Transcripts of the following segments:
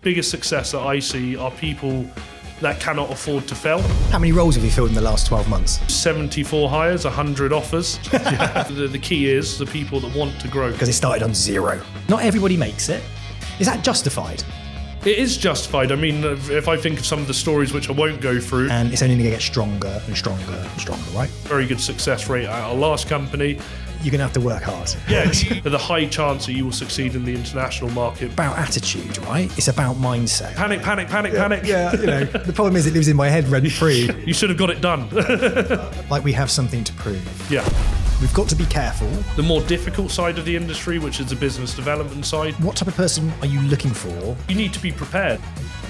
biggest success that I see are people that cannot afford to fail. How many roles have you filled in the last 12 months? 74 hires, 100 offers. Yeah. The key is the people that want to grow. Because it started on 0. Not everybody makes it. Is that justified? It is justified. I mean, if I think of some of the stories which I won't go through. And it's only going to get stronger and stronger and stronger, right? Very good success rate at our last company. You're going to have to work hard. Yeah, there's a high chance that you will succeed in the international market. About attitude, right? It's about mindset. Panic, panic, panic, panic. Yeah, the problem is it lives in my head rent-free. You should have got it done. Like we have something to prove. Yeah. We've got to be careful. The more difficult side of the industry, which is the business development side. What type of person are you looking for? You need to be prepared.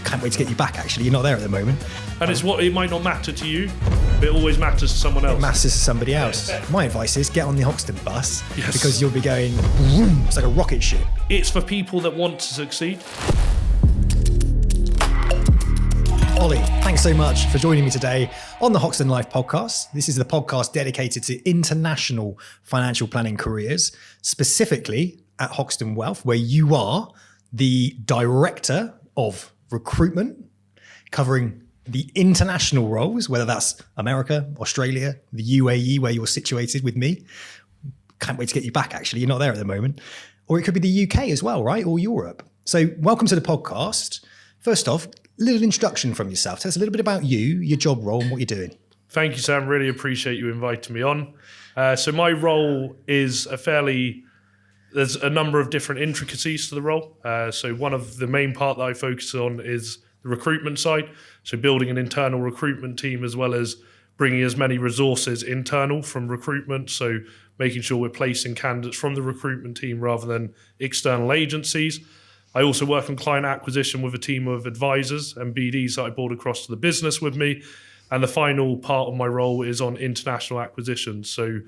Can't wait to get you back, actually. You're not there at the moment. And it might not matter to you, but it always matters to someone else. It matters to somebody else. My advice is get on the Hoxton bus, yes, because you'll be going, vroom, it's like a rocket ship. It's for people that want to succeed. Ollie, thanks so much for joining me today on the Hoxton Life podcast. This is the podcast dedicated to international financial planning careers, specifically at Hoxton Wealth, where you are the director of recruitment, covering the international roles, whether that's America, Australia, the UAE, where you're situated with me. Can't wait to get you back, actually. You're not there at the moment. Or it could be the UK as well, right? Or Europe. So welcome to the podcast. First off, a little introduction from yourself. Tell us a little bit about you, your job role, and what you're doing. Thank you, Sam. Really appreciate you inviting me on. So my role is there's a number of different intricacies to the role. So one of the main part that I focus on is the recruitment side. So building an internal recruitment team, as well as bringing as many resources internal from recruitment. So making sure we're placing candidates from the recruitment team rather than external agencies. I also work on client acquisition with a team of advisors and BDs that I brought across to the business with me. And the final part of my role is on international acquisitions. So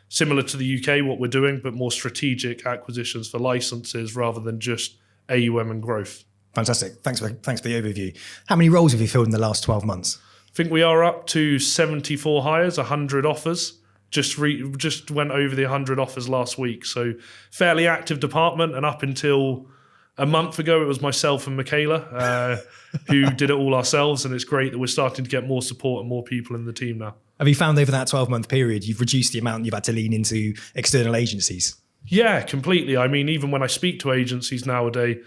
similar to the UK, what we're doing, but more strategic acquisitions for licenses rather than just AUM and growth. Fantastic. Thanks for the overview. How many roles have you filled in the last 12 months? I think we are up to 74 hires, 100 offers. Just went over the 100 offers last week. So fairly active department, and up until a month ago, it was myself and Michaela who did it all ourselves, and it's great that we're starting to get more support and more people in the team now. Have you found over that 12-month period, you've reduced the amount you've had to lean into external agencies? Yeah, completely. I mean, even when I speak to agencies nowadays,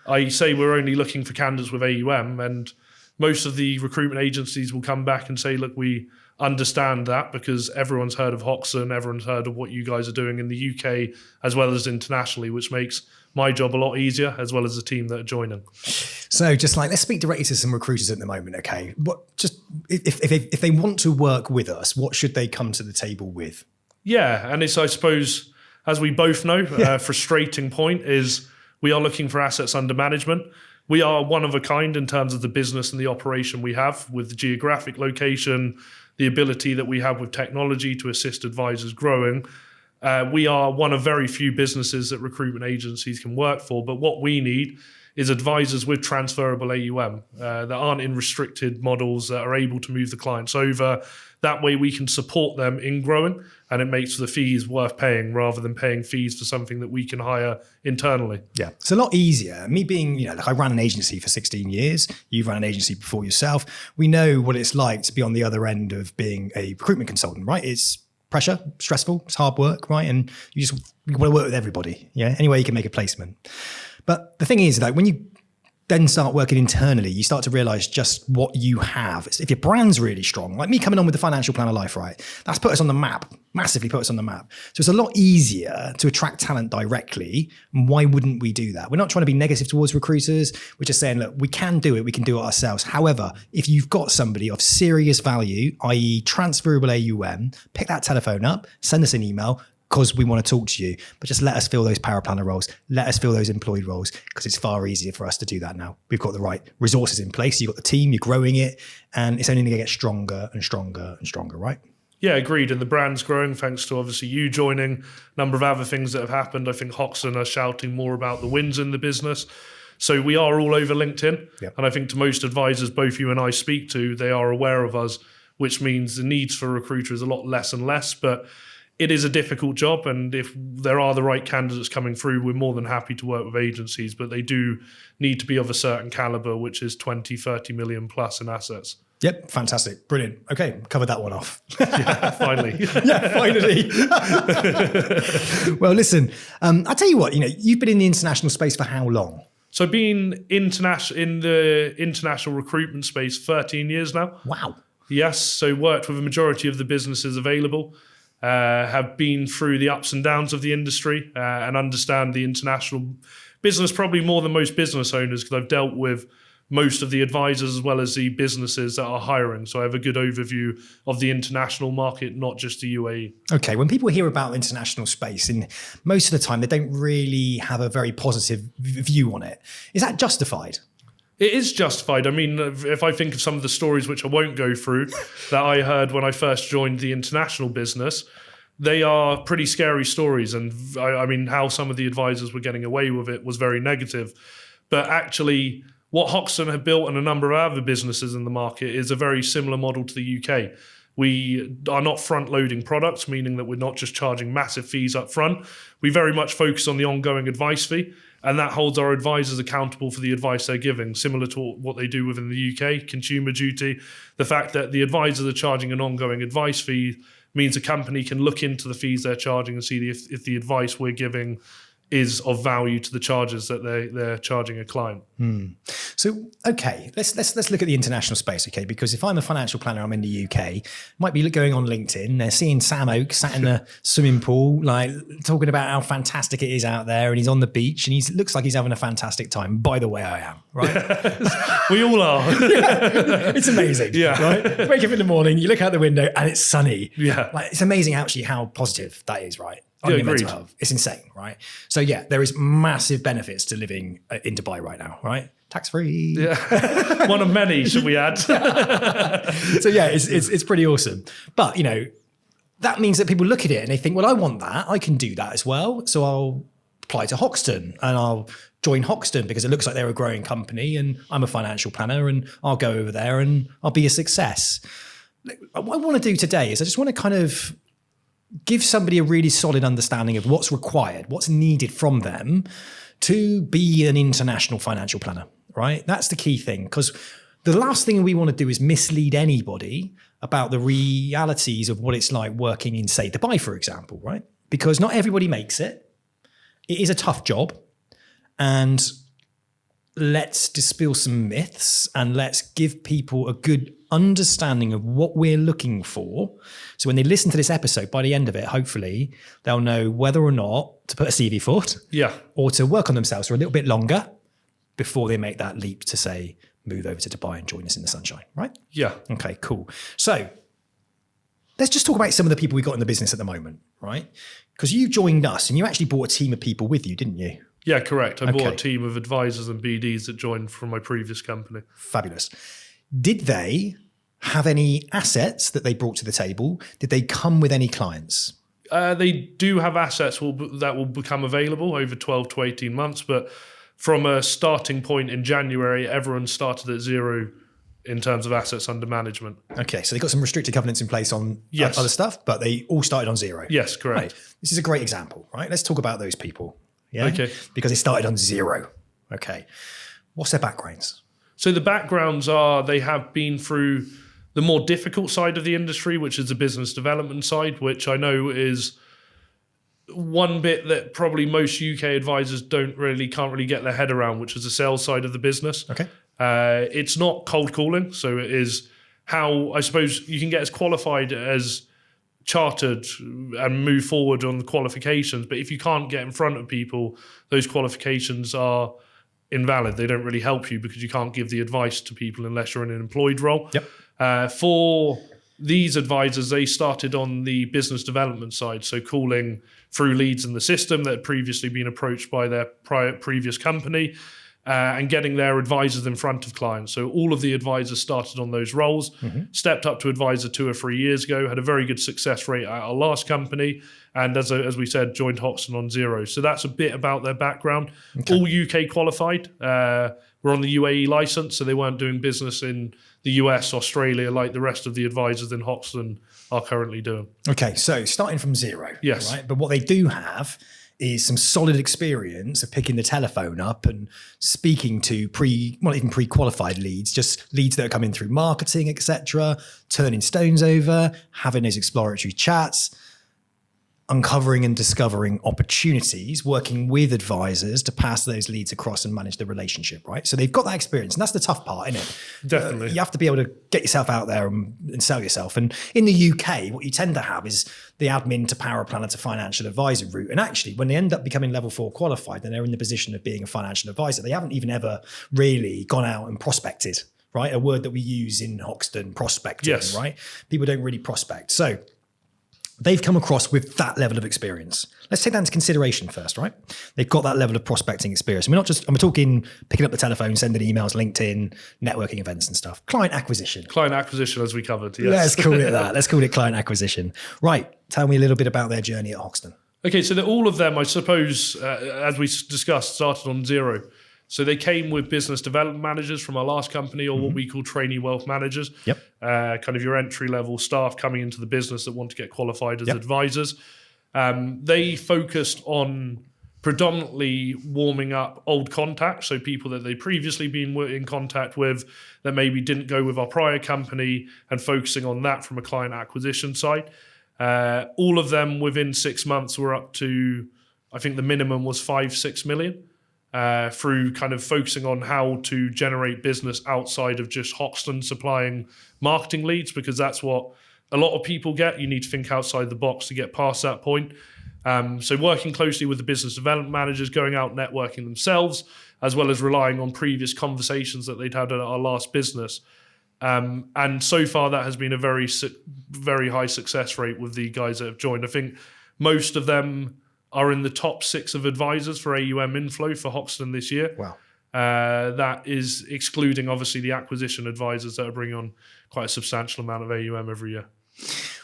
I say we're only looking for candidates with AUM, and most of the recruitment agencies will come back and say, look, we understand that because everyone's heard of Hoxton, everyone's heard of what you guys are doing in the UK as well as internationally, which makes my job a lot easier, as well as the team that are joining. So let's speak directly to some recruiters at the moment, okay? If they want to work with us, what should they come to the table with? Yeah, and it's, I suppose, as we both know, a frustrating point is we are looking for assets under management. We are one of a kind in terms of the business and the operation we have, with the geographic location, the ability that we have with technology to assist advisors growing. We are one of very few businesses that recruitment agencies can work for, but what we need is advisors with transferable AUM that aren't in restricted models, that are able to move the clients over. That way we can support them in growing, and it makes the fees worth paying rather than paying fees for something that we can hire internally. Yeah, it's a lot easier. Me being, I ran an agency for 16 years. You've run an agency before yourself. We know what it's like to be on the other end of being a recruitment consultant, right? It's pressure, stressful, it's hard work, right? And you want to work with everybody, yeah? Any way you can make a placement. But the thing is that when you then start working internally, you start to realize just what you have. If your brand's really strong, like me coming on with the Financial Planner Life, right? That's put us on the map, massively put us on the map. So it's a lot easier to attract talent directly. And why wouldn't we do that? We're not trying to be negative towards recruiters. We're just saying, look, we can do it ourselves. However, if you've got somebody of serious value, i.e. transferable AUM, pick that telephone up, send us an email, because we want to talk to you, but just let us fill those paraplanner roles. Let us fill those employed roles, because it's far easier for us to do that now. We've got the right resources in place. You've got the team, you're growing it, and it's only going to get stronger and stronger and stronger, right? Yeah, agreed. And the brand's growing thanks to obviously you joining, a number of other things that have happened. I think Hoxton are shouting more about the wins in the business. So we are all over LinkedIn. Yep. And I think to most advisors, both you and I speak to, they are aware of us, which means the needs for a recruiter is a lot less and less. But it is a difficult job, and if there are the right candidates coming through, we're more than happy to work with agencies, but they do need to be of a certain caliber, which is 20, 30 million plus in assets. Yep, fantastic. Brilliant. Okay, covered that one off. Yeah, finally. Yeah, finally. Well, listen, I'll tell you what, you've been in the international space for how long? So I've been in the international recruitment space 13 years now. Wow. Yes, so worked with a majority of the businesses available, have been through the ups and downs of the industry and understand the international business probably more than most business owners, because I've dealt with most of the advisors as well as the businesses that are hiring. So I have a good overview of the international market, not just the UAE. Okay, when people hear about international space, and most of the time they don't really have a very positive view on it. Is that justified? It is justified. I mean, if I think of some of the stories, which I won't go through, that I heard when I first joined the international business, they are pretty scary stories. And I mean, how some of the advisors were getting away with it was very negative. But actually, what Hoxton have built and a number of other businesses in the market is a very similar model to the UK. We are not front-loading products, meaning that we're not just charging massive fees up front. We very much focus on the ongoing advice fee, and that holds our advisors accountable for the advice they're giving, similar to what they do within the UK, consumer duty. The fact that the advisors are charging an ongoing advice fee means a company can look into the fees they're charging and see if the advice we're giving is of value to the charges that they're charging a client. So, okay, let's look at the international space, okay? Because if I'm a financial planner, I'm in the UK, might be going on LinkedIn, they're seeing Sam Oak sat in the swimming pool, like talking about how fantastic it is out there, and he's on the beach, and he looks like he's having a fantastic time. By the way, I am, right? We all are. Yeah, it's amazing, right? Wake up in the morning, you look out the window, and it's sunny. Yeah. Like, it's amazing actually how positive that is, right? Yeah, agreed. It's insane, right? So yeah, there is massive benefits to living in Dubai right now, right? Tax-free. Yeah. One of many, should we add? So yeah, it's pretty awesome. But that means that people look at it and they think, well, I want that. I can do that as well. So I'll apply to Hoxton and I'll join Hoxton because it looks like they're a growing company and I'm a financial planner and I'll go over there and I'll be a success. What I want to do today is I just want to kind of give somebody a really solid understanding of what's required, what's needed from them to be an international financial planner, right? That's the key thing, because the last thing we want to do is mislead anybody about the realities of what it's like working in, say, Dubai, for example, right? Because not everybody makes it. It is a tough job. And let's dispel some myths and let's give people a good understanding of what we're looking for. So when they listen to this episode, by the end of it, hopefully they'll know whether or not to put a CV forward, or to work on themselves for a little bit longer before they make that leap to, say, move over to Dubai and join us in the sunshine, right? Yeah. Okay, cool. So let's just talk about some of the people we've got in the business at the moment, right? Because you joined us and you actually brought a team of people with you, didn't you? Yeah, correct. I brought a team of advisors and BDs that joined from my previous company. Fabulous. Did they have any assets that they brought to the table? Did they come with any clients? They do have assets that will become available over 12 to 18 months, but from a starting point in January, everyone started at zero in terms of assets under management. Okay, so they got some restricted covenants in place on other stuff, but they all started on zero. Yes, correct. Right. This is a great example, right? Let's talk about those people. Yeah. Okay. Because they started on zero. Okay. What's their backgrounds? So the backgrounds are they have been through the more difficult side of the industry, which is the business development side, which I know is one bit that probably most UK advisors can't really get their head around, which is the sales side of the business. Okay. It's not cold calling, so it is how I suppose you can get as qualified as chartered and move forward on the qualifications, but if you can't get in front of people, those qualifications are invalid. They don't really help you because you can't give the advice to people unless you're in an employed role. Yep. For these advisors, they started on the business development side, so calling through leads in the system that had previously been approached by their previous company, and getting their advisors in front of clients. So all of the advisors started on those roles, stepped up to advisor 2 or 3 years ago, had a very good success rate at our last company, and as we said, joined Hoxton on zero. So that's a bit about their background. Okay. All UK qualified, were on the UAE license, so they weren't doing business in the US, Australia, like the rest of the advisors in Hoxton are currently doing. Okay, so starting from zero. Yes. Right? But what they do have is some solid experience of picking the telephone up and speaking to not even pre-qualified leads, just leads that are coming through marketing, etc., turning stones over, having those exploratory chats, uncovering and discovering opportunities, working with advisors to pass those leads across and manage the relationship, right? So they've got that experience, and that's the tough part, isn't it? Definitely. You have to be able to get yourself out there and sell yourself. And in the UK, what you tend to have is the admin to power planner to financial advisor route. And actually, when they end up becoming level 4 qualified, then they're in the position of being a financial advisor. They haven't even ever really gone out and prospected, right? A word that we use in Hoxton, prospecting, Yes. right? People don't really prospect. So they've come across with that level of experience. Let's take that into consideration first, right? They've got that level of prospecting experience. We're talking picking up the telephone, sending emails, LinkedIn, networking events and stuff. Client acquisition. Client acquisition, as we covered. Yes. Let's call it that. Let's call it client acquisition. Right. Tell me a little bit about their journey at Hoxton. Okay, so all of them, I suppose, as we discussed, started on zero. So they came with business development managers from our last company, or what we call trainee wealth managers. Yep. Kind of your entry-level staff coming into the business that want to get qualified as advisors. They focused on predominantly warming up old contacts, so people that they previously been in contact with that maybe didn't go with our prior company, and focusing on that from a client acquisition side. All of them within 6 months were up to, I think the minimum was 5-6 million. Through kind of focusing on how to generate business outside of just Hoxton supplying marketing leads, because that's what a lot of people get. You need to think outside the box to get past that point. So working closely with the business development managers, going out networking themselves, as well as relying on previous conversations that they'd had at our last business. And so far that has been a very, very high success rate with the guys that have joined. I think most of them are in the top 6 of advisors for AUM inflow for Hoxton this year. Wow. That is excluding, obviously, the acquisition advisors that are bringing on quite a substantial amount of AUM every year.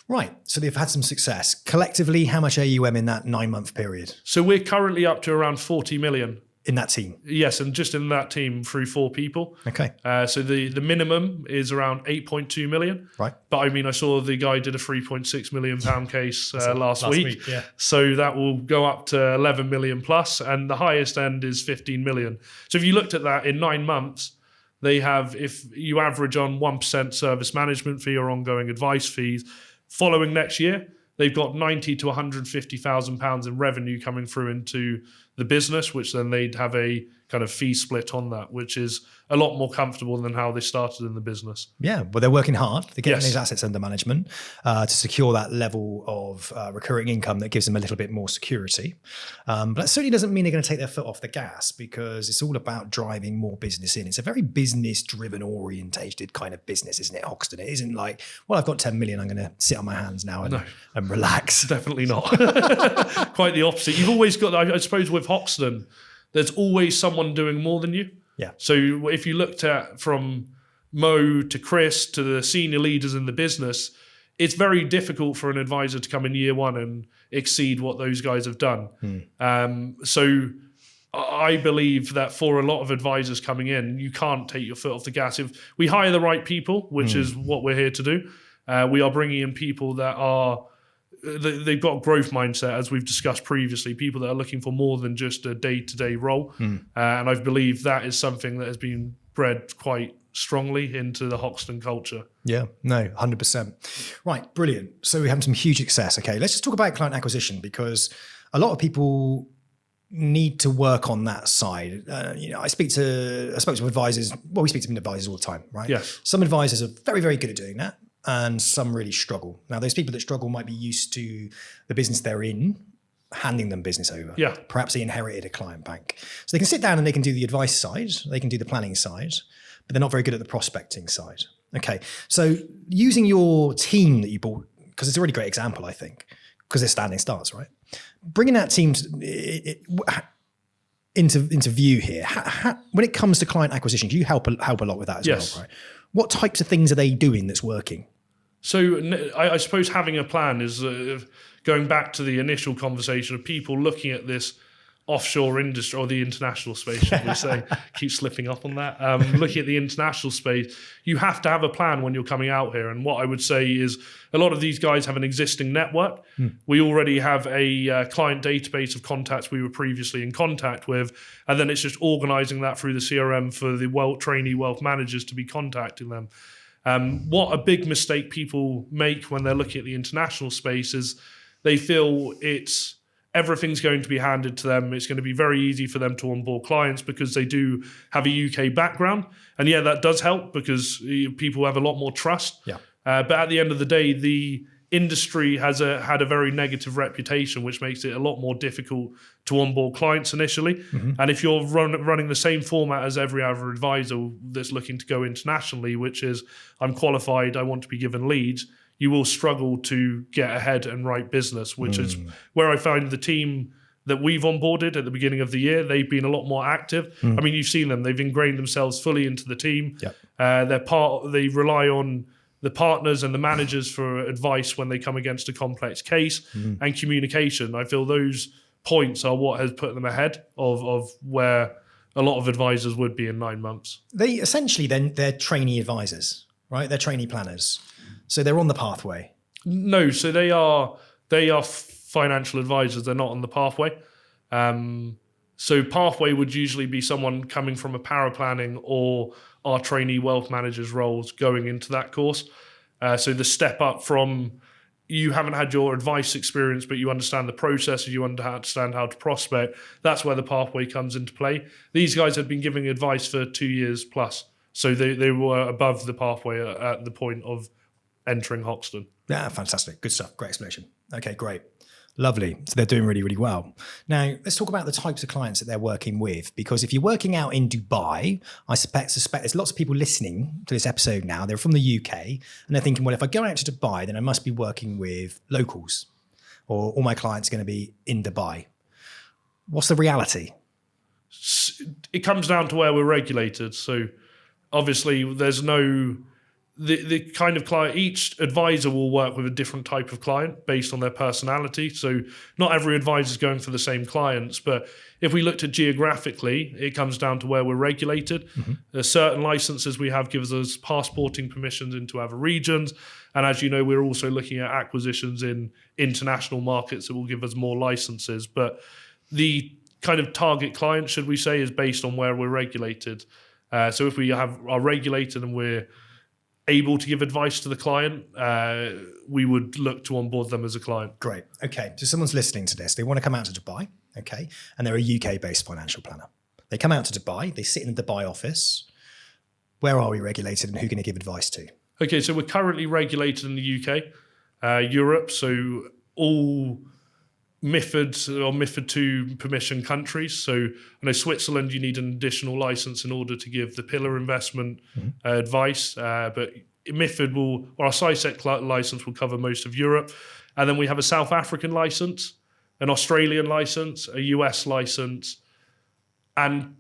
Right. So they've had some success. Collectively, how much AUM in that 9-month period? So we're currently up to around 40 million. In that team? Yes, and just in that team through 4 people. Okay. So the minimum is around 8.2 million. Right. But I mean, I saw the guy did a 3.6 million pound case last week. Yeah. So that will go up to 11 million plus, and the highest end is 15 million. So if you looked at that in 9 months, they have, if you average on 1% service management fee or ongoing advice fees, following next year, they've got 90 to 150,000 pounds in revenue coming through into the business, which then they'd have a kind of fee split on that, which is a lot more comfortable than how they started in the business. Yeah, well, they're working hard. They're getting those assets under management to secure that level of recurring income that gives them a little bit more security. But that certainly doesn't mean they're going to take their foot off the gas, because it's all about driving more business in. It's a very business-driven, orientated kind of business, isn't it, Hoxton? It isn't like, well, I've got 10 million, I'm going to sit on my hands now and relax. Definitely not. Quite the opposite. You've always got, I suppose, with Hoxton, there's always someone doing more than you. Yeah. So if you looked at from Mo to Chris to the senior leaders in the business, it's very difficult for an advisor to come in year 1 and exceed what those guys have done. So I believe that for a lot of advisors coming in, you can't take your foot off the gas. If we hire the right people, which is what we're here to do, we are bringing in people that are, they've got growth mindset, as we've discussed previously, people that are looking for more than just a day-to-day role. And I believe that is something that has been bred quite strongly into the Hoxton culture. Yeah, no, 100%. Right, brilliant. So we're having some huge success. Okay, let's just talk about client acquisition, because a lot of people need to work on that side. I spoke to advisors. Well, we speak to advisors all the time, right? Yes. Some advisors are very, very good at doing that, and some really struggle. Now, those people that struggle might be used to the business they're in handing them business over. Yeah. Perhaps they inherited a client bank. So they can sit down and they can do the advice side, they can do the planning side, but they're not very good at the prospecting side. Okay. So using your team that you bought, because it's a really great example, I think, because they're standing starts, right? Bringing that team into view here. When it comes to client acquisition, do you help a lot with that as well, right? What types of things are they doing that's working? So I suppose having a plan is going back to the initial conversation of people looking at this offshore industry or the international space, should we say, keep slipping up on that. Looking at the international space, you have to have a plan when you're coming out here. And what I would say is a lot of these guys have an existing network. We already have a client database of contacts we were previously in contact with. And then it's just organizing that through the CRM for the trainee wealth managers to be contacting them. What a big mistake people make when they're looking at the international space is they feel everything's going to be handed to them. It's going to be very easy for them to onboard clients because they do have a UK background. And yeah, that does help because people have a lot more trust. Yeah. But at the end of the day, the industry has had a very negative reputation, which makes it a lot more difficult to onboard clients initially. And if you're running the same format as every other advisor that's looking to go internationally, which is I'm qualified, I want to be given leads, you will struggle to get ahead and write business, which is where I find the team that we've onboarded at the beginning of the year, they've been a lot more active. I mean, you've seen them. They've ingrained themselves fully into the team. Yep. They rely on the partners and the managers for advice when they come against a complex case and communication. I feel those points are what has put them ahead of where a lot of advisors would be in 9 months. They essentially they're trainee advisors, right? They're trainee planners. So they're on the pathway. No, so they are financial advisors. They're not on the pathway. So pathway would usually be someone coming from a paraplanning or our trainee wealth managers roles going into that course. So the step up from you haven't had your advice experience, but you understand the process, you understand how to prospect. That's where the pathway comes into play. These guys had been giving advice for 2 years plus. So they were above the pathway at the point of entering Hoxton. Yeah, fantastic. Good stuff. Great explanation. Okay, great. Lovely. So they're doing really, really well. Now, let's talk about the types of clients that they're working with, because if you're working out in Dubai, I suspect there's lots of people listening to this episode now. They're from the UK and they're thinking, well, if I go out to Dubai, then I must be working with locals or all my clients are going to be in Dubai. What's the reality? It comes down to where we're regulated. So obviously there's no... The kind of client, each advisor will work with a different type of client based on their personality. So not every advisor is going for the same clients, but if we looked at geographically, it comes down to where we're regulated. There's certain licenses we have gives us passporting permissions into other regions. And as you know, we're also looking at acquisitions in international markets that will give us more licenses. But the kind of target client, should we say, is based on where we're regulated. So if we are regulated and we're able to give advice to the client, we would look to onboard them as a client. Great. Okay. So someone's listening to this. They want to come out to Dubai. Okay. And they're a UK-based financial planner. They come out to Dubai. They sit in the Dubai office. Where are we regulated and who can they give advice to? Okay. So we're currently regulated in the UK, Europe. So all MiFID or MiFID II permission countries. So I know Switzerland, you need an additional license in order to give the pillar investment advice. But MiFID our SISEC license will cover most of Europe. And then we have a South African license, an Australian license, a US license. And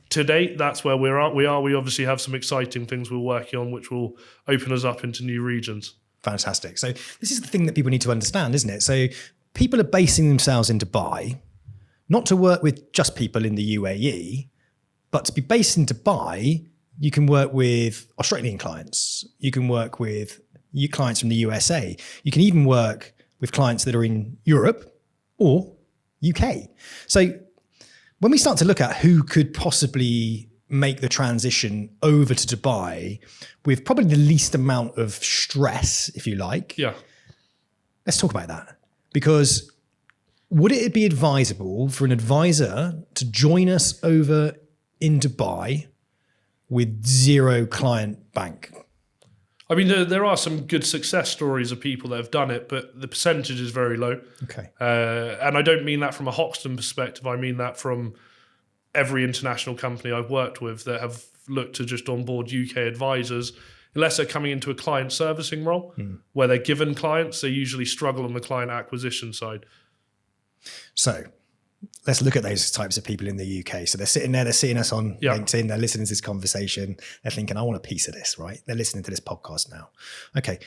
to date, that's where we are. We obviously have some exciting things we're working on, which will open us up into new regions. Fantastic. So this is the thing that people need to understand, isn't it? So people are basing themselves in Dubai, not to work with just people in the UAE, but to be based in Dubai, you can work with Australian clients. You can work with clients from the USA. You can even work with clients that are in Europe or UK. So when we start to look at who could possibly make the transition over to Dubai with probably the least amount of stress, if you like, let's talk about that. Because would it be advisable for an advisor to join us over in Dubai with zero client bank? I mean, there are some good success stories of people that have done it, but the percentage is very low. Okay. And I don't mean that from a Hoxton perspective. I mean that from every international company I've worked with that have looked to just onboard UK advisors. Unless they're coming into a client servicing role where they're given clients, they usually struggle on the client acquisition side. So let's look at those types of people in the UK. So they're sitting there, they're seeing us on LinkedIn, they're listening to this conversation, they're thinking, I want a piece of this, right? They're listening to this podcast now. Okay.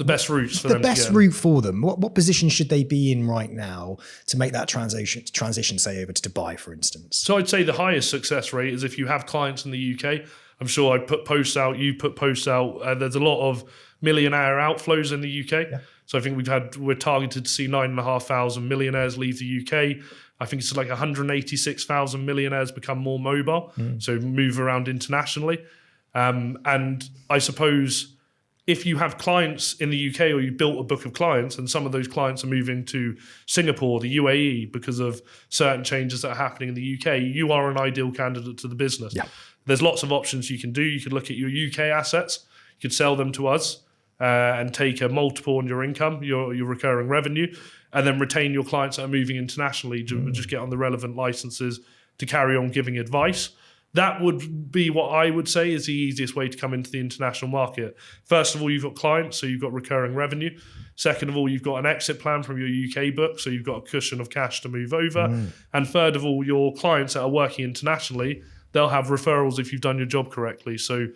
The best routes for the them. best route for them. What position should they be in right now to make that transition, say, over to Dubai, for instance? So I'd say the highest success rate is if you have clients in the UK. I'm sure I put posts out, you put posts out. There's a lot of millionaire outflows in the UK. Yeah. So I think we're targeted to see 9,500 millionaires leave the UK. I think it's like 186,000 millionaires become more mobile, so move around internationally. And I suppose if you have clients in the UK or you built a book of clients and some of those clients are moving to Singapore, the UAE, because of certain changes that are happening in the UK, you are an ideal candidate to the business. Yeah. There's lots of options you can do. You could look at your UK assets. You could sell them to us and take a multiple on your income, your recurring revenue, and then retain your clients that are moving internationally. Just get on the relevant licenses to carry on giving advice. That would be what I would say is the easiest way to come into the international market. First of all, you've got clients, so you've got recurring revenue. Second of all, you've got an exit plan from your UK book, so you've got a cushion of cash to move over. And third of all, your clients that are working internationally, they'll have referrals if you've done your job correctly. So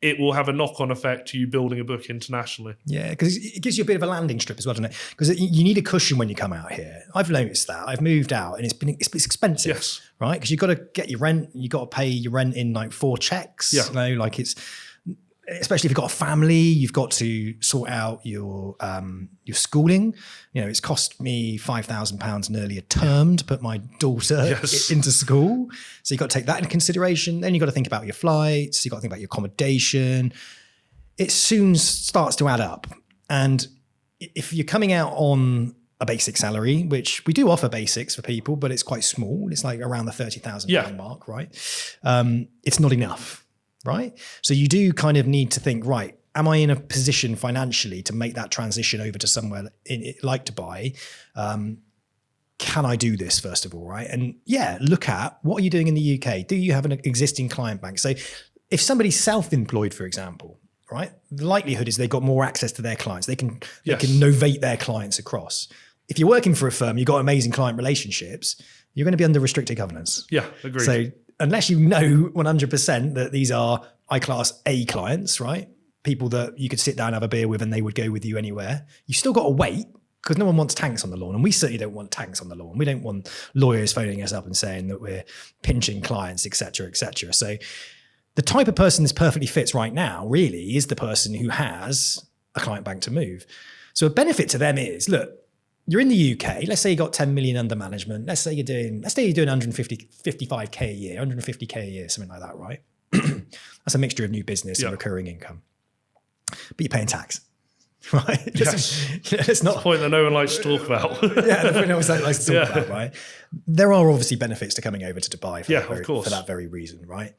it will have a knock-on effect to you building a book internationally. Yeah, because it gives you a bit of a landing strip as well, doesn't it? Because you need a cushion when you come out here. I've noticed that. I've moved out and it's expensive, Yes. right? Because you've got to get your rent. You've got to pay your rent in like 4 checks. Yeah. You know, like it's, especially if you've got a family, you've got to sort out your schooling. You know, it's cost me £5,000 nearly a term to put my daughter into school. So you've got to take that into consideration. Then you've got to think about your flights. You've got to think about your accommodation. It soon starts to add up. And if you're coming out on a basic salary, which we do offer basics for people, but it's quite small. It's like around the £30,000 mark, right? It's not enough. Right. So you do kind of need to think, right, am I in a position financially to make that transition over to somewhere like Dubai? Can I do this, first of all? Right. And look at what are you doing in the UK? Do you have an existing client bank? So if somebody's self-employed, for example, right, the likelihood is they've got more access to their clients. They can novate their clients across. If you're working for a firm, you've got amazing client relationships, you're going to be under restricted governance. Yeah, agreed. So unless you know 100% that these are I-class A clients, right? People that you could sit down and have a beer with and they would go with you anywhere. You still got to wait because no one wants tanks on the lawn. And we certainly don't want tanks on the lawn. We don't want lawyers phoning us up and saying that we're pinching clients, et cetera, et cetera. So the type of person this perfectly fits right now really is the person who has a client bank to move. So a benefit to them is, look, you're in the UK. Let's say you got 10 million under management. Let's say you're doing 55K a year, 150K a year, something like that, right? That's a mixture of new business and recurring income. But you're paying tax, right? It's not a point that no one likes to talk about. no one likes to talk about, right? There are obviously benefits to coming over to Dubai for that very reason, right?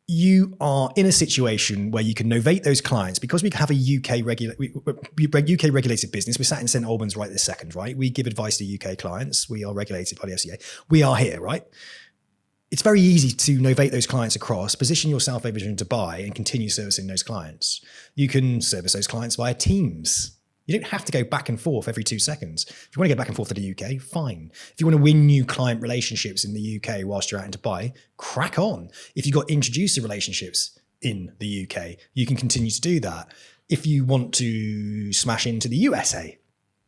You are in a situation where you can novate those clients because we have a UK regulated business. We're sat in St Albans right this second, right? We give advice to UK clients. We are regulated by the FCA. We are here, right? It's very easy to novate those clients across, position yourself over in Dubai and continue servicing those clients. You can service those clients via Teams. You don't have to go back and forth every 2 seconds. If you want to go back and forth to the UK, fine. If you want to win new client relationships in the UK whilst you're out in Dubai, crack on. If you've got introducer relationships in the UK, you can continue to do that. If you want to smash into the USA,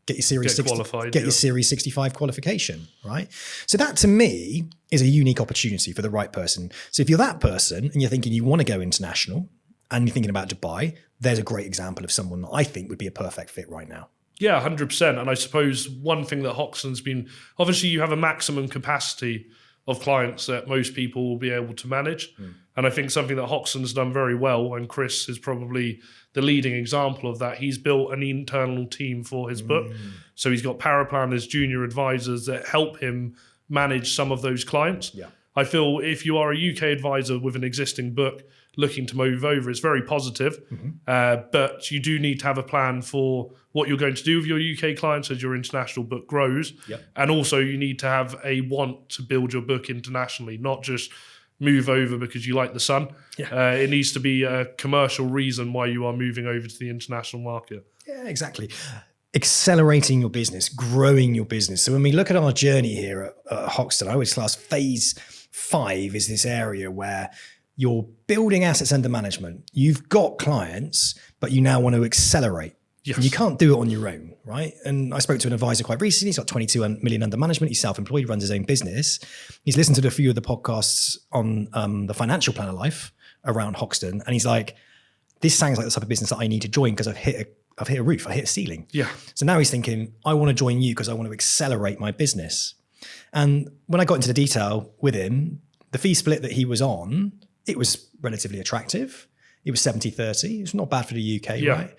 get your Series 65 qualification, right? So that to me is a unique opportunity for the right person. So if you're that person and you're thinking you want to go international and you're thinking about Dubai, there's a great example of someone that I think would be a perfect fit right now. Yeah, 100%. And I suppose one thing that Hoxton's been, obviously you have a maximum capacity of clients that most people will be able to manage. And I think something that Hoxton's done very well, and Chris is probably the leading example of that, he's built an internal team for his book. So he's got paraplanners, junior advisors that help him manage some of those clients. Yeah. I feel if you are a UK advisor with an existing book looking to move over, it's very positive. But you do need to have a plan for what you're going to do with your UK clients as your international book grows. And also you need to have a want to build your book internationally, not just move over because you like the sun. It needs to be a commercial reason why you are moving over to the international market. Yeah, exactly. Accelerating your business, growing your business. So when we look at our journey here at Hoxton, I always class phase 5 is this area where you're building assets under management. You've got clients, but you now want to accelerate. Yes. And you can't do it on your own, right? And I spoke to an advisor quite recently. He's got 22 million under management. He's self-employed, he runs his own business. He's listened to a few of the podcasts on the financial planner life around Hoxton. And he's like, this sounds like the type of business that I need to join because I've hit a roof, I hit a ceiling. Yeah. So now he's thinking, I want to join you because I want to accelerate my business. And when I got into the detail with him, the fee split that he was on, it was relatively attractive. It was 70-30. It's not bad for the UK, right?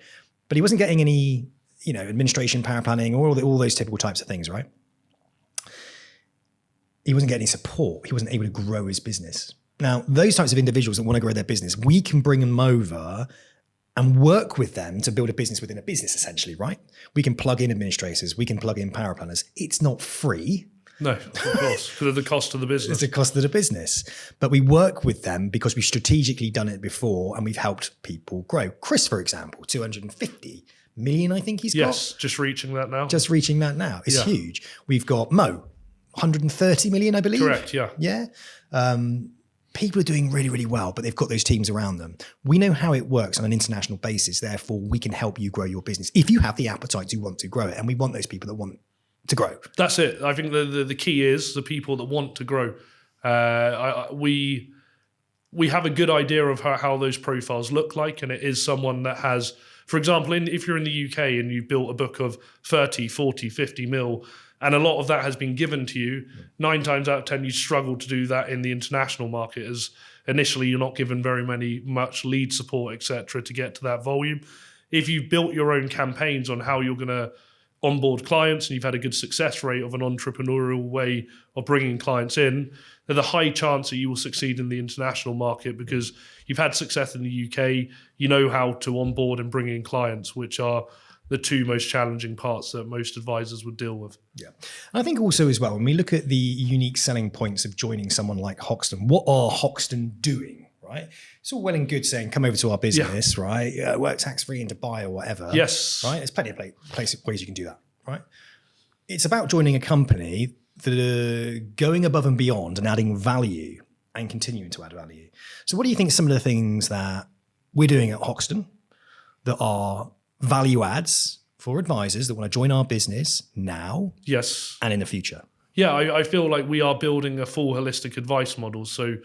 But he wasn't getting any, administration, power planning, all those typical types of things, right? He wasn't getting any support. He wasn't able to grow his business. Now, those types of individuals that want to grow their business, we can bring them over and work with them to build a business within a business, essentially, right? We can plug in administrators. We can plug in power planners. It's not free. No, of course, because of the cost of the business. It's the cost of the business. But we work with them because we've strategically done it before and we've helped people grow. Chris, for example, 250 million, I think he's got. Yes, just reaching that now. Just reaching that now. It's huge. We've got Mo, 130 million, I believe. Correct, yeah. Yeah. People are doing really, really well, but they've got those teams around them. We know how it works on an international basis. Therefore, we can help you grow your business if you have the appetite to want to grow it. And we want those people that want to grow. That's it. I think the key is the people that want to grow. We have a good idea of how those profiles look like, and it is someone that has, for example, if you're in the UK and you've built a book of 30, 40, 50 mil, and a lot of that has been given to you, 9 times out of 10 you struggle to do that in the international market, as initially you're not given much lead support, etc., to get to that volume. If you've built your own campaigns on how you're going to onboard clients and you've had a good success rate of an entrepreneurial way of bringing clients in, there's a high chance that you will succeed in the international market because you've had success in the UK, you know how to onboard and bring in clients, which are the 2 most challenging parts that most advisors would deal with. Yeah. And I think also as well, when we look at the unique selling points of joining someone like Hoxton, what are Hoxton doing, right? It's all well and good saying, come over to our business, right? Work tax-free in Dubai or whatever. Yes. Right? There's plenty of ways you can do that, right? It's about joining a company that are going above and beyond and adding value and continuing to add value. So what do you think some of the things that we're doing at Hoxton that are value adds for advisors that want to join our business now and in the future? Yeah, I feel like we are building a full holistic advice model. So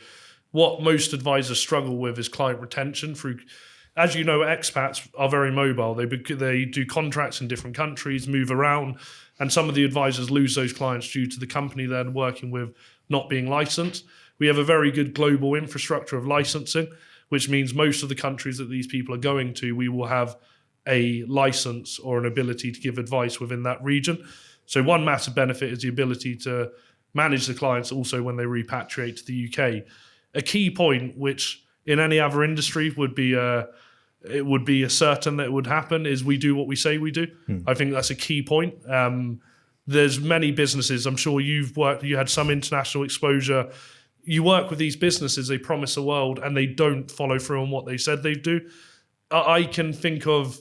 what most advisors struggle with is client retention through, as you know, expats are very mobile. They do contracts in different countries, move around, and some of the advisors lose those clients due to the company they're working with not being licensed. We have a very good global infrastructure of licensing, which means most of the countries that these people are going to, we will have a license or an ability to give advice within that region. So one massive benefit is the ability to manage the clients also when they repatriate to the UK. A key point, which in any other industry would be it would be a certain that it would happen, is we do what we say we do. I think that's a key point. There's many businesses, I'm sure you had some international exposure. You work with these businesses, they promise the world and they don't follow through on what they said they'd do. I can think of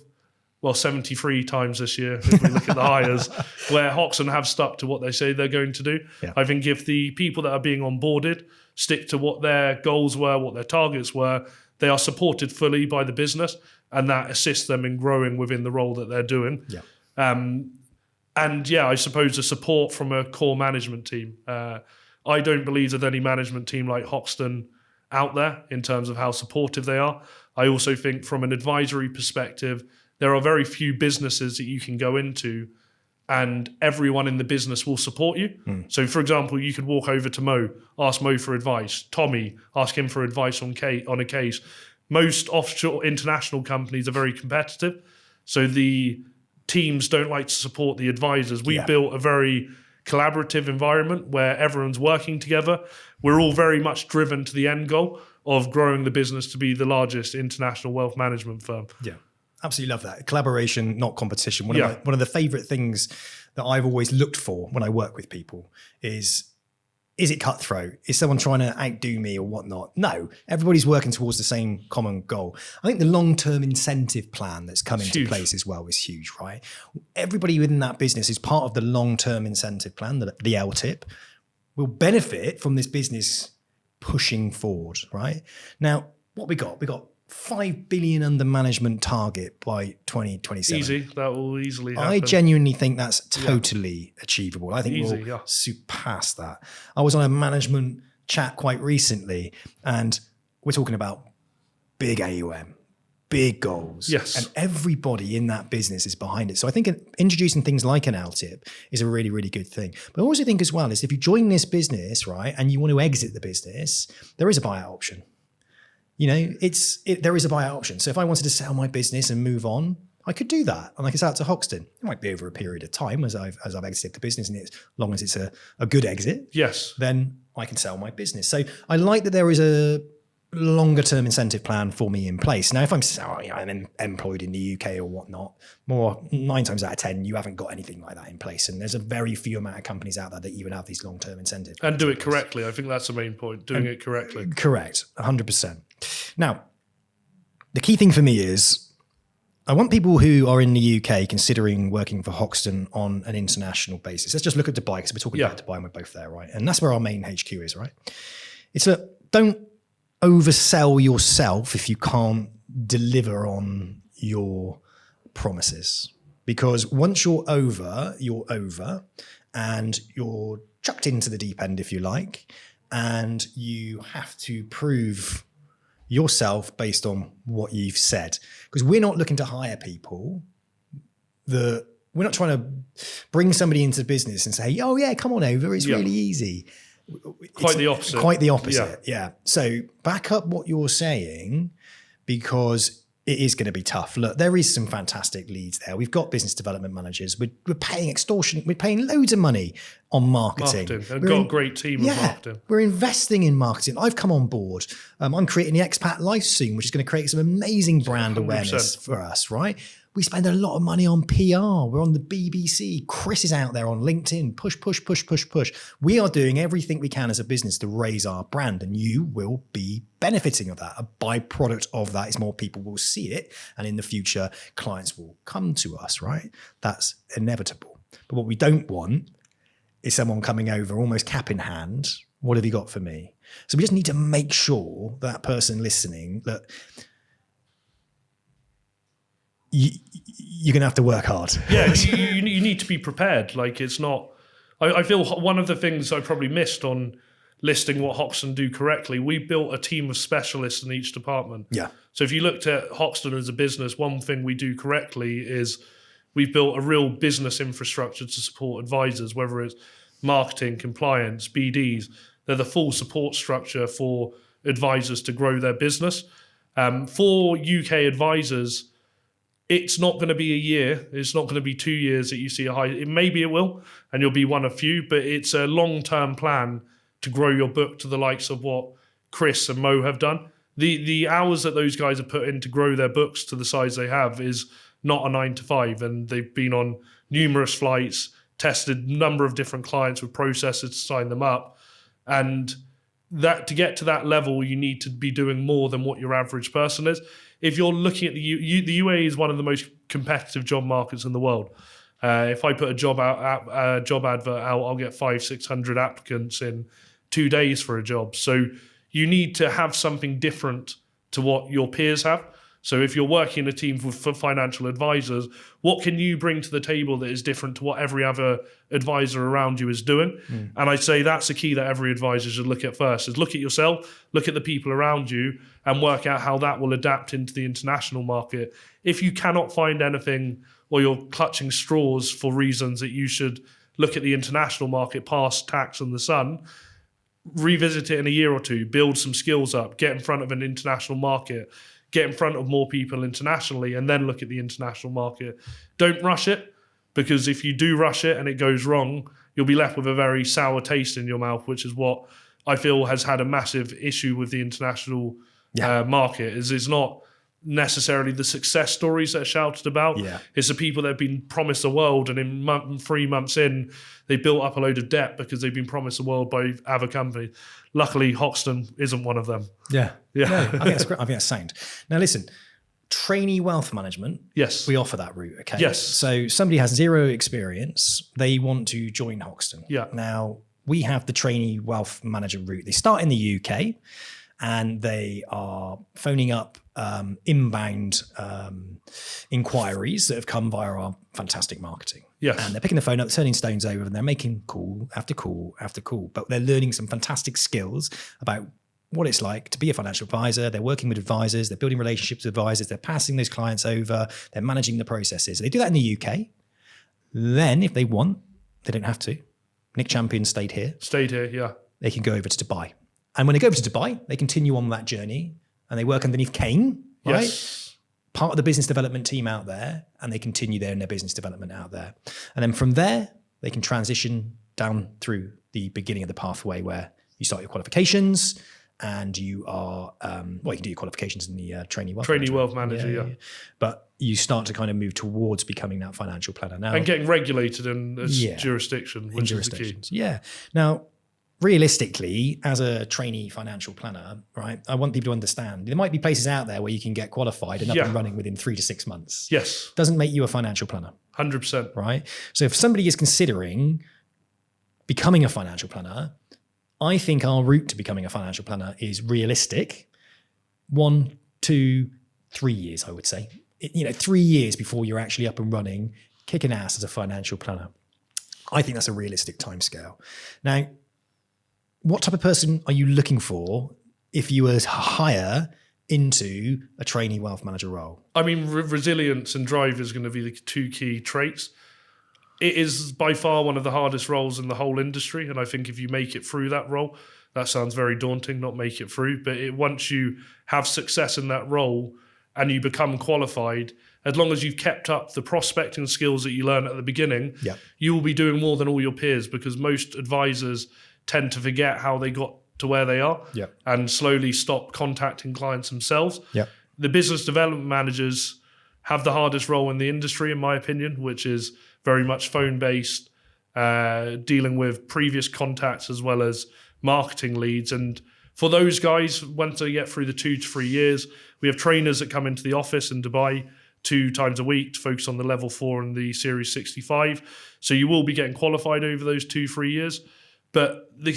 73 times this year, if we look at the hires, where Hoxton have stuck to what they say they're going to do. Yeah. I think if the people that are being onboarded stick to what their goals were, what their targets were, they are supported fully by the business, and that assists them in growing within the role that they're doing. Yeah. I suppose the support from a core management team. I don't believe there's any management team like Hoxton out there in terms of how supportive they are. I also think from an advisory perspective, there are very few businesses that you can go into and everyone in the business will support you. So for example, you could walk over to Mo, ask Mo for advice. Tommy, ask him for advice on a case. Most offshore international companies are very competitive. So the teams don't like to support the advisors. We built a very collaborative environment where everyone's working together. We're all very much driven to the end goal of growing the business to be the largest international wealth management firm. Yeah. Absolutely love that. Collaboration, not competition. One of the favorite things that I've always looked for when I work with people is it cutthroat? Is someone trying to outdo me or whatnot? No, everybody's working towards the same common goal. I think the long-term incentive plan that's come into place as well is huge, right? Everybody within that business is part of the long-term incentive plan, the LTIP, will benefit from this business pushing forward, right? Now, what we got? We got 5 billion under management target by 2027. Easy. That will easily happen. I genuinely think that's totally achievable. I think we'll surpass that. I was on a management chat quite recently, and we're talking about big AUM, big goals. Yes. And everybody in that business is behind it. So I think introducing things like an LTIP is a really, really good thing. But I also think as well is if you join this business, right, and you want to exit the business, there is a buyout option. You know, there is a buyout option. So if I wanted to sell my business and move on, I could do that. And I could sell it to Hoxton. It might be over a period of time as I've exited the business, and as long as it's a good exit, yes, then I can sell my business. So I like that there is a longer term incentive plan for me in place. Now, if I'm employed in the UK or whatnot, 9 times out of 10, you haven't got anything like that in place. And there's a very few amount of companies out there that even have these long-term incentives. And do it correctly. I think that's the main point, doing it correctly. Correct, 100%. Now, the key thing for me is I want people who are in the UK considering working for Hoxton on an international basis. Let's just look at Dubai, because we're talking about Dubai and we're both there, right? And that's where our main HQ is, right? It's don't oversell yourself if you can't deliver on your promises. Because once you're over, and you're chucked into the deep end, if you like, and you have to prove yourself based on what you've said. Because we're not looking to hire people. We're not trying to bring somebody into business and say, oh yeah, come on over, it's really easy. Quite the opposite. Quite the opposite, yeah. So back up what you're saying, because it is going to be tough. Look, there is some fantastic leads there. We've got business development managers. We're paying extortion. We're paying loads of money on marketing. We've got a great team of marketing. We're investing in marketing. I've come on board. I'm creating the expat life soon, which is going to create some amazing brand 100%. Awareness for us, right? We spend a lot of money on PR. We're on the BBC. Chris is out there on LinkedIn. Push. We are doing everything we can as a business to raise our brand, and you will be benefiting of that. A byproduct of that is more people will see it, and in the future, clients will come to us, right? That's inevitable. But what we don't want is someone coming over almost cap in hand. What have you got for me? So we just need to make sure that person listening that you're going to have to work hard. Yeah, you need to be prepared. Like, it's not... I feel one of the things I probably missed on listing what Hoxton do correctly, we built a team of specialists in each department. Yeah. So if you looked at Hoxton as a business, one thing we do correctly is we've built a real business infrastructure to support advisors, whether it's marketing, compliance, BDs. They're the full support structure for advisors to grow their business. For UK advisors, it's not going to be a year. It's not going to be 2 years that you see a high. Maybe it will, and you'll be one of few, but it's a long-term plan to grow your book to the likes of what Chris and Mo have done. The hours that those guys have put in to grow their books to the size they have is not a 9 to 5, and they've been on numerous flights, tested a number of different clients with processes to sign them up, and that to get to that level, you need to be doing more than what your average person is. If you're looking at the UAE is one of the most competitive job markets in the world. If I put a job advert out, I'll get 500-600 applicants in 2 days for a job. So you need to have something different to what your peers have. So if you're working in a team for financial advisors, what can you bring to the table that is different to what every other advisor around you is doing? And I'd say that's the key that every advisor should look at first, is look at yourself, look at the people around you, and work out how that will adapt into the international market. If you cannot find anything, or you're clutching straws for reasons that you should look at the international market past tax and the sun, revisit it in a year or two, build some skills up, get in front of an international market, get in front of more people internationally, and then look at the international market. Don't rush it, because if you do rush it and it goes wrong, you'll be left with a very sour taste in your mouth, which is what I feel has had a massive issue with the international market. It's not necessarily the success stories that are shouted about. It's the people that have been promised the world, and in 3 months in, they built up a load of debt because they've been promised the world by other companies. Luckily, Hoxton isn't one of them. Yeah. No, I think that's great. I think that's sound. Now, listen, trainee wealth management. Yes. We offer that route, okay? Yes. So somebody has zero experience. They want to join Hoxton. Yeah. Now, we have the trainee wealth manager route. They start in the UK, and they are phoning up inbound inquiries that have come via our fantastic marketing. Yes. And they're picking the phone up, turning stones over, and they're making call after call after call. But they're learning some fantastic skills about what it's like to be a financial advisor. They're working with advisors. They're building relationships with advisors. They're passing those clients over. They're managing the processes. They do that in the UK. Then, if they want, they don't have to. Nick Champion stayed here. Yeah. They can go over to Dubai. And when they go over to Dubai, they continue on that journey and they work underneath Kane, right? Yes. Part of the business development team out there, and they continue there in their business development out there. And then from there, they can transition down through the beginning of the pathway where you start your qualifications and you are, you can do your qualifications in the trainee wealth manager. Yeah. But you start to kind of move towards becoming that financial planner now. And getting regulated in jurisdiction, which is the key. Yeah. Now, realistically, as a trainee financial planner, right, I want people to understand there might be places out there where you can get qualified and up and running within 3 to 6 months. Yes. Doesn't make you a financial planner. 100%. Right? So if somebody is considering becoming a financial planner, I think our route to becoming a financial planner is realistic. 1, 2, 3 years, I would say. 3 years before you're actually up and running, kicking ass as a financial planner. I think that's a realistic timescale. Now, what type of person are you looking for if you were to hire into a trainee wealth manager role? I mean, resilience and drive is going to be the 2 key traits. It is by far one of the hardest roles in the whole industry. And I think if you make it through that role, that sounds very daunting, not make it through. But once you have success in that role and you become qualified, as long as you've kept up the prospecting skills that you learn at the beginning, you will be doing more than all your peers, because most advisors tend to forget how they got to where they are and slowly stop contacting clients themselves. The business development managers have the hardest role in the industry, in my opinion, which is very much phone-based, dealing with previous contacts as well as marketing leads. And for those guys, once they get through the 2 to 3 years, we have trainers that come into the office in Dubai 2 times a week to focus on the level 4 and the Series 65. So you will be getting qualified over those 2-3 years. But the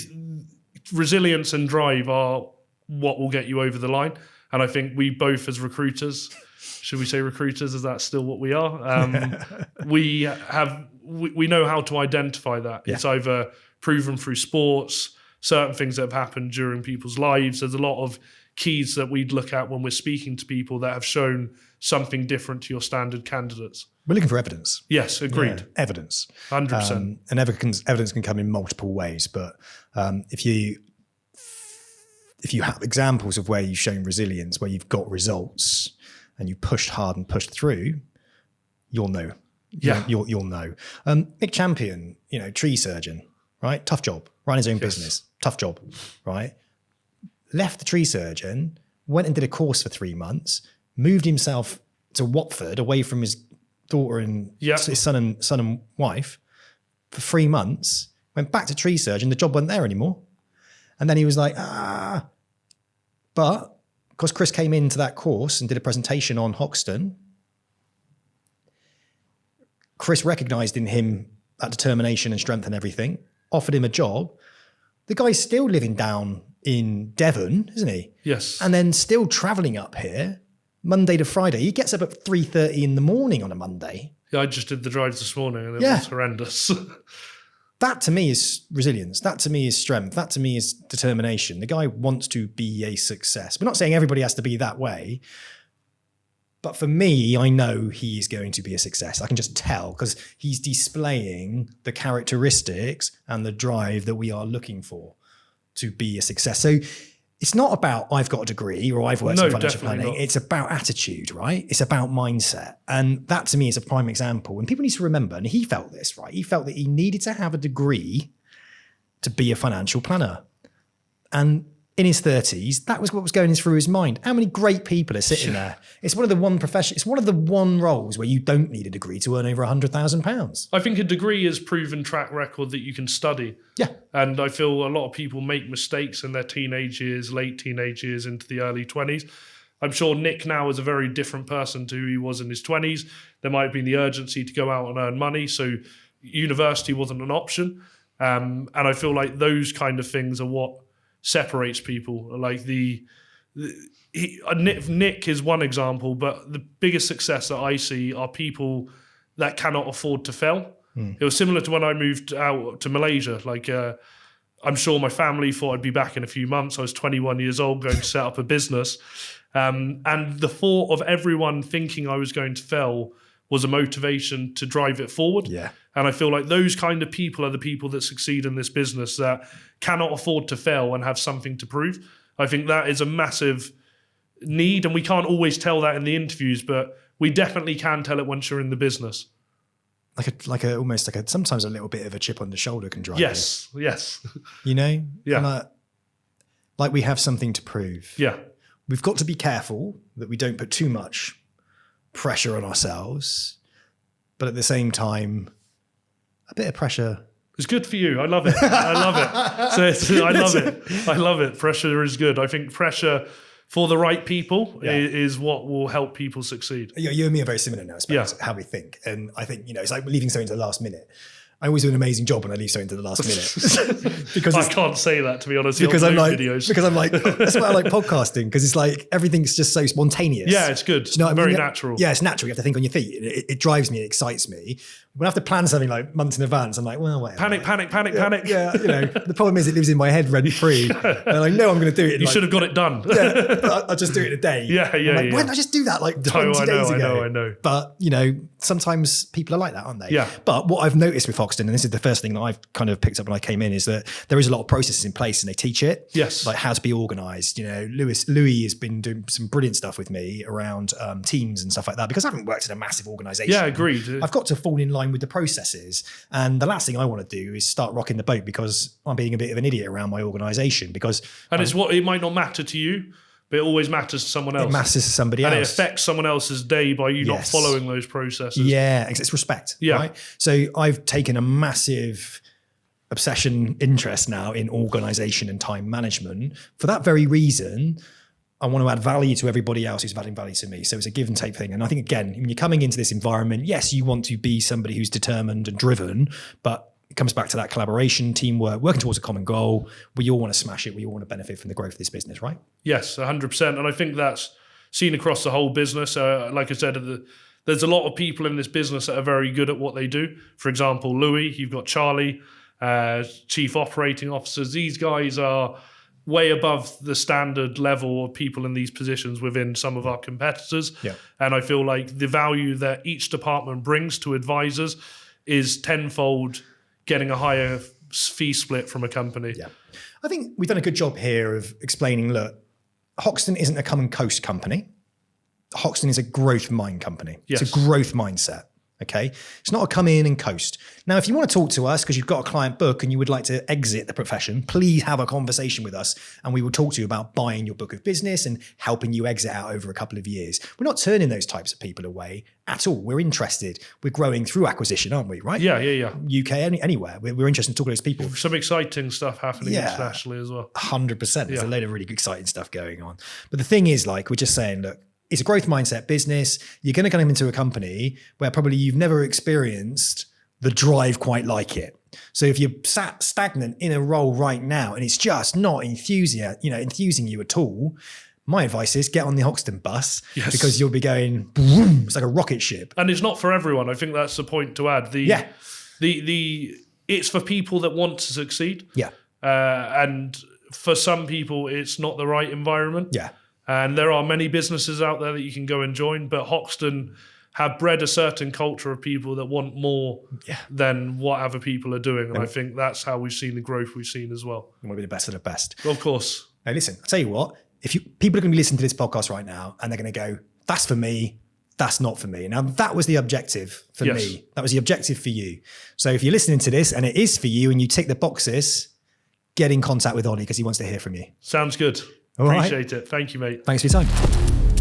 resilience and drive are what will get you over the line. And I think we both, as recruiters, should we say recruiters? Is that still what we are? We know how to identify that. It's either proven through sports, certain things that have happened during people's lives. There's a lot of keys that we'd look at when we're speaking to people that have shown something different to your standard candidates. We're looking for evidence. Yes, agreed. Yeah, evidence. 100%. And evidence can come in multiple ways. But if you have examples of where you've shown resilience, where you've got results and you pushed hard and pushed through, you'll know. You'll know. Nick Champion, tree surgeon, right? Tough job. Ran his own business. Tough job, right? Left the tree surgeon, went and did a course for 3 months, moved himself to Watford away from his daughter and his son and wife for 3 months, went back to tree surgeon, the job wasn't there anymore. And then he was like, but because Chris came into that course and did a presentation on Hoxton, Chris recognized in him that determination and strength and everything, offered him a job. The guy's still living down in Devon, isn't he? Yes. And then still traveling up here Monday to Friday. He gets up at 3:30 in the morning on a Monday. Yeah, I just did the drives this morning and it was horrendous. That to me is resilience. That to me is strength. That to me is determination. The guy wants to be a success. We're not saying everybody has to be that way. But for me, I know he is going to be a success. I can just tell because he's displaying the characteristics and the drive that we are looking for to be a success. So it's not about I've got a degree or I've worked in financial planning. Not. It's about attitude, right? It's about mindset. And that to me is a prime example. And people need to remember, and he felt this, right? He felt that he needed to have a degree to be a financial planner. And in his 30s, that was what was going through his mind. How many great people are sitting there? It's one of the one profession. It's one of the one roles where you don't need a degree to earn over £100,000. I think a degree is proven track record that you can study. Yeah. And I feel a lot of people make mistakes in their teenage years, late teenage years into the early 20s. I'm sure Nick now is a very different person to who he was in his 20s. There might have been the urgency to go out and earn money, so university wasn't an option. And I feel like those kind of things are what separates people, like the Nick is one example, but the biggest success that I see are people that cannot afford to fail. It was similar to when I moved out to Malaysia. Like, I'm sure my family thought I'd be back in a few months. I was 21 years old, going to set up a business. And the thought of everyone thinking I was going to fail was a motivation to drive it forward. Yeah. And I feel like those kind of people are the people that succeed in this business, that cannot afford to fail and have something to prove. I think that is a massive need, and we can't always tell that in the interviews, but we definitely can tell it once you're in the business. Almost like sometimes a little bit of a chip on the shoulder can drive Yes. you know? Yeah. And like we have something to prove. Yeah. We've got to be careful that we don't put too much pressure on ourselves, but at the same time, a bit of pressure. It's good for you. I love it. I love it. I love it. Pressure is good. I think pressure for the right people is what will help people succeed. You and me are very similar now, how we think. And I think, it's like leaving something to the last minute. I always do an amazing job when I leave something to the last minute. Because I can't say that, to be honest. Because I'm like, that's why I like podcasting, because it's like everything's just so spontaneous. Yeah, it's good. Very natural. Yeah, it's natural. You have to think on your feet. It drives me, it excites me. When I have to plan something like months in advance, I'm like, well, whatever. Panic. Yeah, the problem is it lives in my head rent free. And I know I'm going to do it. You should have got it done. But I'll just do it in a day. Yeah. Why didn't I just do that like 20 days ago? I know. But, sometimes people are like that, aren't they? Yeah. But what I've noticed with Hoxton, and this is the first thing that I've kind of picked up when I came in, is that there is a lot of processes in place and they teach it. Yes. Like how to be organized. Louis has been doing some brilliant stuff with me around teams and stuff like that, because I haven't worked in a massive organization. Yeah, agreed. I've got to fall in line with the processes. And the last thing I want to do is start rocking the boat because I'm being a bit of an idiot around my organization. It might not matter to you, but it always matters to someone else. It matters to somebody else. And it affects someone else's day by you not following those processes. Yeah, it's respect. Yeah. Right? So I've taken a massive obsession interest now in organization and time management. For that very reason, I want to add value to everybody else who's adding value to me. So it's a give and take thing. And I think, again, when you're coming into this environment, yes, you want to be somebody who's determined and driven, but it comes back to that collaboration, teamwork, working towards a common goal. We all want to smash it. We all want to benefit from the growth of this business, right? Yes, 100%. And I think that's seen across the whole business. Like I said, there's a lot of people in this business that are very good at what they do. For example, Louis, you've got Charlie, chief operating officers. These guys are way above the standard level of people in these positions within some of our competitors. Yeah. And I feel like the value that each department brings to advisors is tenfold getting a higher fee split from a company. Yeah. I think we've done a good job here of explaining, look, Hoxton isn't a come and coast company. Hoxton is a growth mind company. Yes. It's a growth mindset. Okay. It's not a come in and coast. Now, if you want to talk to us because you've got a client book and you would like to exit the profession, please have a conversation with us and we will talk to you about buying your book of business and helping you exit out over a couple of years. We're not turning those types of people away at all. We're interested. We're growing through acquisition, aren't we? Right? Yeah. UK, anywhere. We're interested in talking to those people. Some exciting stuff happening internationally as well. 100%. There's a load of really exciting stuff going on. But the thing is, like, we're just saying, look, it's a growth mindset business. You're going to come into a company where probably you've never experienced the drive quite like it. So if you're sat stagnant in a role right now and it's just not enthusing you at all, my advice is get on the Hoxton bus because you'll be going boom. It's like a rocket ship. And it's not for everyone. I think that's the point to add. It's for people that want to succeed. Yeah. And for some people, it's not the right environment. Yeah. And there are many businesses out there that you can go and join, but Hoxton have bred a certain culture of people that want more than what other people are doing. And I think that's how we've seen the growth we've seen as well. We want to be the best of the best. Of course. Now listen, I'll tell you what, people are going to be listening to this podcast right now and they're going to go, that's for me, that's not for me. Now that was the objective for me. That was the objective for you. So if you're listening to this and it is for you and you tick the boxes, get in contact with Ollie because he wants to hear from you. Sounds good. All Appreciate it. Thank you, mate. Thanks for your time.